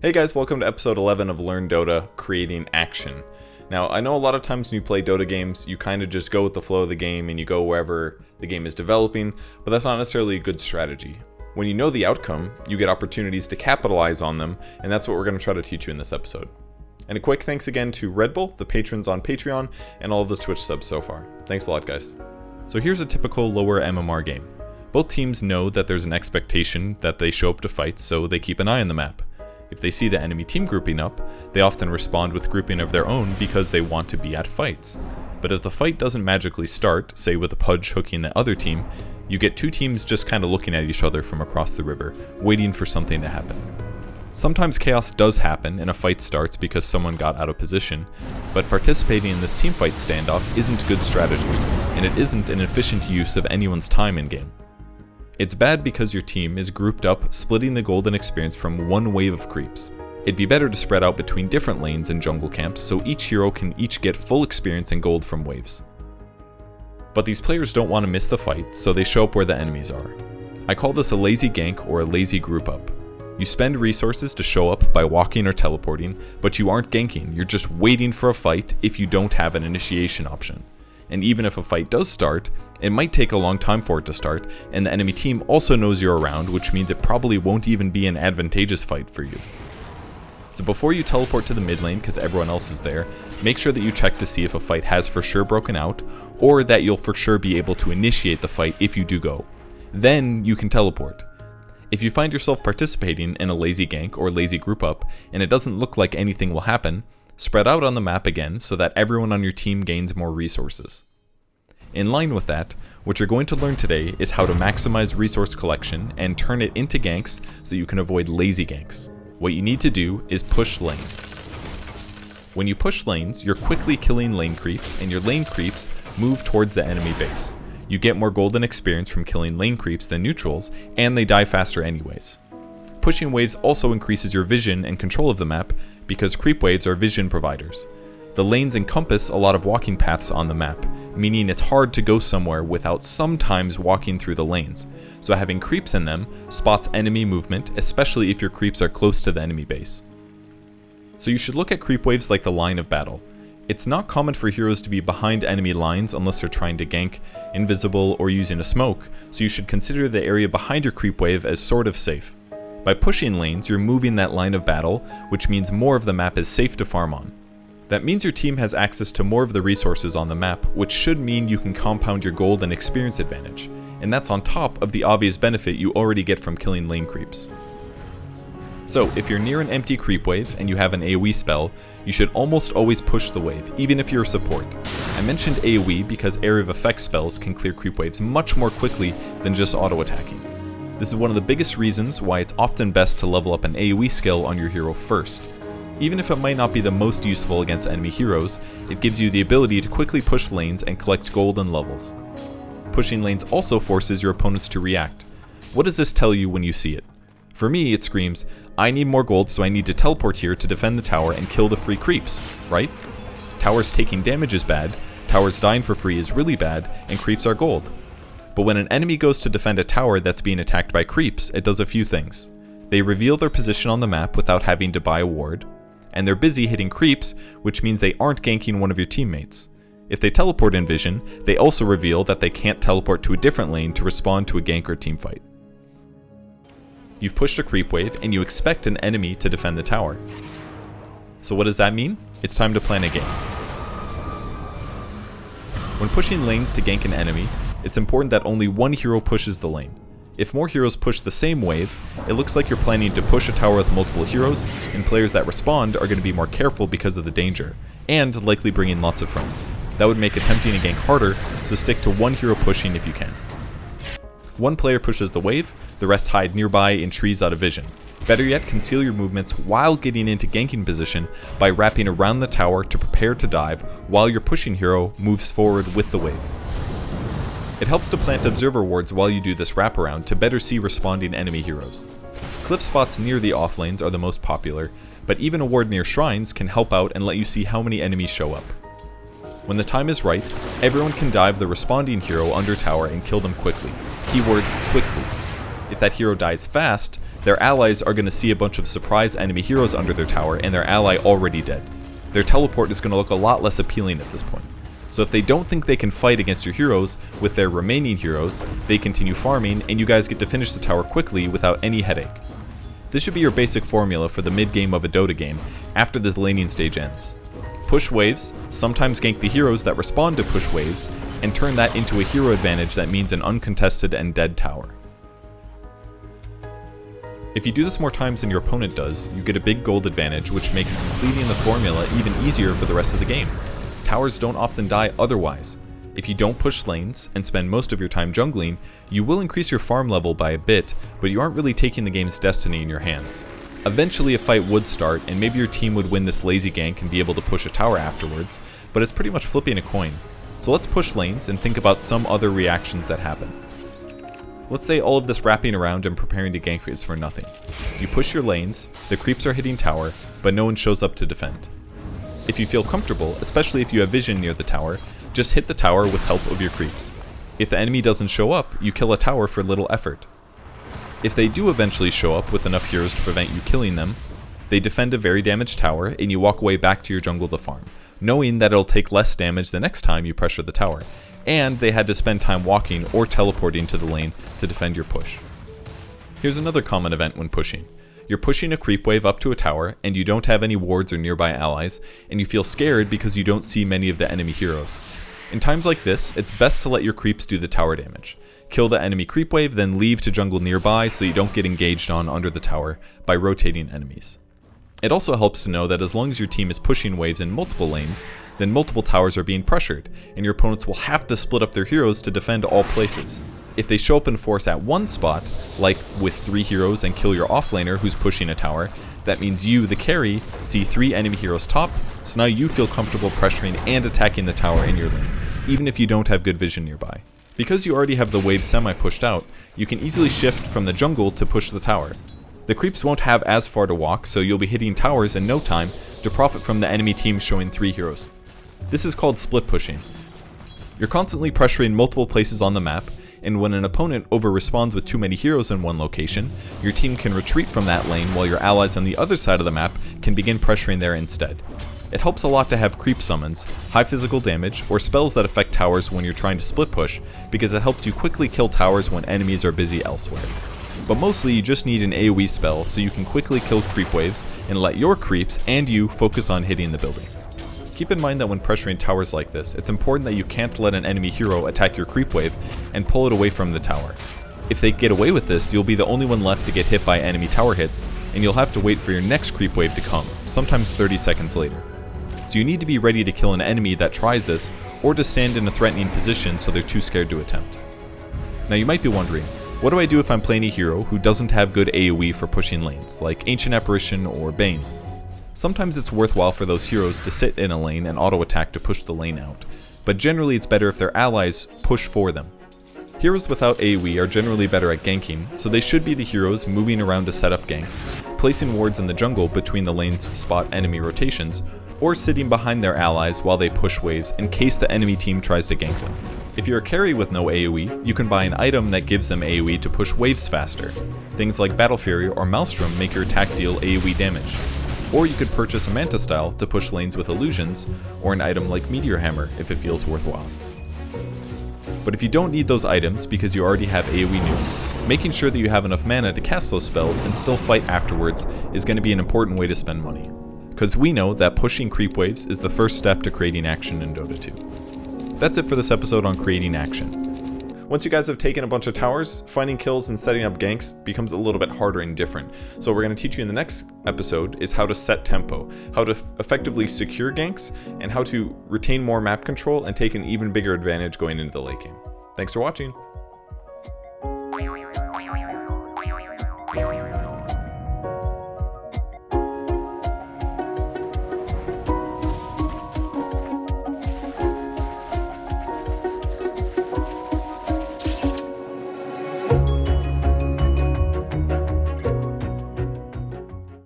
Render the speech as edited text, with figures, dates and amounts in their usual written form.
Hey guys, welcome to episode 11 of Learn Dota, Creating Action. Now, I know a lot of times when you play Dota games, you kind of just go with the flow of the game and you go wherever the game is developing, but that's not necessarily a good strategy. When you know the outcome, you get opportunities to capitalize on them, and that's what we're going to try to teach you in this episode. And a quick thanks again to Red Bull, the patrons on Patreon, and all of the Twitch subs so far. Thanks a lot, guys. So here's a typical lower MMR game. Both teams know that there's an expectation that they show up to fight, so they keep an eye on the map. If they see the enemy team grouping up, they often respond with grouping of their own because they want to be at fights. But if the fight doesn't magically start, say with a Purge hooking the other team, you get two teams just kind of looking at each other from across the river, waiting for something to happen. Sometimes chaos does happen and a fight starts because someone got out of position, but participating in this teamfight standoff isn't good strategy, and it isn't an efficient use of anyone's time in-game. It's bad because your team is grouped up, splitting the golden experience from one wave of creeps. It'd be better to spread out between different lanes and jungle camps so each hero can each get full experience and gold from waves. But these players don't want to miss the fight, so they show up where the enemies are. I call this a lazy gank or a lazy group up. You spend resources to show up by walking or teleporting, but you aren't ganking, you're just waiting for a fight if you don't have an initiation option. And even if a fight does start, it might take a long time for it to start, and the enemy team also knows you're around, which means it probably won't even be an advantageous fight for you. So before you teleport to the mid lane because everyone else is there, make sure that you check to see if a fight has for sure broken out, or that you'll for sure be able to initiate the fight if you do go. Then you can teleport. If you find yourself participating in a lazy gank or lazy group up, and it doesn't look like anything will happen, spread out on the map again so that everyone on your team gains more resources. In line with that, what you're going to learn today is how to maximize resource collection and turn it into ganks so you can avoid lazy ganks. What you need to do is push lanes. When you push lanes, you're quickly killing lane creeps, and your lane creeps move towards the enemy base. You get more golden experience from killing lane creeps than neutrals, and they die faster anyways. Pushing waves also increases your vision and control of the map because creep waves are vision providers. The lanes encompass a lot of walking paths on the map, meaning it's hard to go somewhere without sometimes walking through the lanes, so having creeps in them spots enemy movement, especially if your creeps are close to the enemy base. So you should look at creep waves like the line of battle. It's not common for heroes to be behind enemy lines unless they're trying to gank, invisible, or using a smoke, so you should consider the area behind your creep wave as sort of safe. By pushing lanes, you're moving that line of battle, which means more of the map is safe to farm on. That means your team has access to more of the resources on the map, which should mean you can compound your gold and experience advantage, and that's on top of the obvious benefit you already get from killing lane creeps. So, if you're near an empty creep wave and you have an AoE spell, you should almost always push the wave, even if you're a support. I mentioned AoE because area of effect spells can clear creep waves much more quickly than just auto-attacking. This is one of the biggest reasons why it's often best to level up an AoE skill on your hero first. Even if it might not be the most useful against enemy heroes, it gives you the ability to quickly push lanes and collect gold and levels. Pushing lanes also forces your opponents to react. What does this tell you when you see it? For me, it screams, I need more gold, so I need to teleport here to defend the tower and kill the free creeps, right? Towers taking damage is bad, towers dying for free is really bad, and creeps are gold. But when an enemy goes to defend a tower that's being attacked by creeps, it does a few things. They reveal their position on the map without having to buy a ward, and they're busy hitting creeps, which means they aren't ganking one of your teammates. If they teleport in vision, they also reveal that they can't teleport to a different lane to respond to a gank or teamfight. You've pushed a creep wave, and you expect an enemy to defend the tower. So what does that mean? It's time to plan a game. When pushing lanes to gank an enemy, it's important that only one hero pushes the lane. If more heroes push the same wave, it looks like you're planning to push a tower with multiple heroes, and players that respond are going to be more careful because of the danger, and likely bring in lots of friends. That would make attempting a gank harder, so stick to one hero pushing if you can. One player pushes the wave, the rest hide nearby in trees out of vision. Better yet, conceal your movements while getting into ganking position by wrapping around the tower to prepare to dive while your pushing hero moves forward with the wave. It helps to plant observer wards while you do this wraparound to better see responding enemy heroes. Cliff spots near the off lanes are the most popular, but even a ward near shrines can help out and let you see how many enemies show up. When the time is right, everyone can dive the responding hero under tower and kill them quickly. Keyword, quickly. If that hero dies fast, their allies are going to see a bunch of surprise enemy heroes under their tower and their ally already dead. Their teleport is going to look a lot less appealing at this point. So if they don't think they can fight against your heroes with their remaining heroes, they continue farming and you guys get to finish the tower quickly without any headache. This should be your basic formula for the mid game of a Dota game after this laning stage ends. Push waves, sometimes gank the heroes that respond to push waves, and turn that into a hero advantage that means an uncontested and dead tower. If you do this more times than your opponent does, you get a big gold advantage, which makes completing the formula even easier for the rest of the game. Towers don't often die otherwise. If you don't push lanes and spend most of your time jungling, you will increase your farm level by a bit, but you aren't really taking the game's destiny in your hands. Eventually a fight would start, and maybe your team would win this lazy gank and be able to push a tower afterwards, but it's pretty much flipping a coin. So let's push lanes and think about some other reactions that happen. Let's say all of this wrapping around and preparing to gank is for nothing. You push your lanes, the creeps are hitting tower, but no one shows up to defend. If you feel comfortable, especially if you have vision near the tower, just hit the tower with help of your creeps. If the enemy doesn't show up, you kill a tower for little effort. If they do eventually show up with enough heroes to prevent you killing them, they defend a very damaged tower and you walk away back to your jungle to farm, knowing that it'll take less damage the next time you pressure the tower, and they had to spend time walking or teleporting to the lane to defend your push. Here's another common event when pushing. You're pushing a creep wave up to a tower, and you don't have any wards or nearby allies, and you feel scared because you don't see many of the enemy heroes. In times like this, it's best to let your creeps do the tower damage. Kill the enemy creep wave, then leave to jungle nearby so you don't get engaged on under the tower by rotating enemies. It also helps to know that as long as your team is pushing waves in multiple lanes, then multiple towers are being pressured, and your opponents will have to split up their heroes to defend all places. If they show up in force at one spot, like with 3 heroes and kill your offlaner who's pushing a tower, that means you, the carry, see 3 enemy heroes top, so now you feel comfortable pressuring and attacking the tower in your lane, even if you don't have good vision nearby. Because you already have the wave semi-pushed out, you can easily shift from the jungle to push the tower. The creeps won't have as far to walk, so you'll be hitting towers in no time to profit from the enemy team showing 3 heroes. This is called split pushing. You're constantly pressuring multiple places on the map, and when an opponent over-responds with too many heroes in one location, your team can retreat from that lane while your allies on the other side of the map can begin pressuring there instead. It helps a lot to have creep summons, high physical damage, or spells that affect towers when you're trying to split push, because it helps you quickly kill towers when enemies are busy elsewhere. But mostly you just need an AoE spell so you can quickly kill creep waves and let your creeps and you focus on hitting the building. Keep in mind that when pressuring towers like this, it's important that you can't let an enemy hero attack your creep wave and pull it away from the tower. If they get away with this, you'll be the only one left to get hit by enemy tower hits, and you'll have to wait for your next creep wave to come, sometimes 30 seconds later. So you need to be ready to kill an enemy that tries this, or to stand in a threatening position so they're too scared to attempt. Now you might be wondering, what do I do if I'm playing a hero who doesn't have good AoE for pushing lanes, like Ancient Apparition or Bane? Sometimes it's worthwhile for those heroes to sit in a lane and auto-attack to push the lane out, but generally it's better if their allies push for them. Heroes without AoE are generally better at ganking, so they should be the heroes moving around to set up ganks, placing wards in the jungle between the lanes to spot enemy rotations, or sitting behind their allies while they push waves in case the enemy team tries to gank them. If you're a carry with no AoE, you can buy an item that gives them AoE to push waves faster. Things like Battle Fury or Maelstrom make your attack deal AoE damage. Or you could purchase a Manta style to push lanes with illusions, or an item like Meteor Hammer if it feels worthwhile. But if you don't need those items because you already have AoE nukes, making sure that you have enough mana to cast those spells and still fight afterwards is going to be an important way to spend money. Because we know that pushing creep waves is the first step to creating action in Dota 2. That's it for this episode on creating action. Once you guys have taken a bunch of towers, finding kills and setting up ganks becomes a little bit harder and different. So what we're going to teach you in the next episode is how to set tempo, how to effectively secure ganks, and how to retain more map control and take an even bigger advantage going into the late game. Thanks for watching.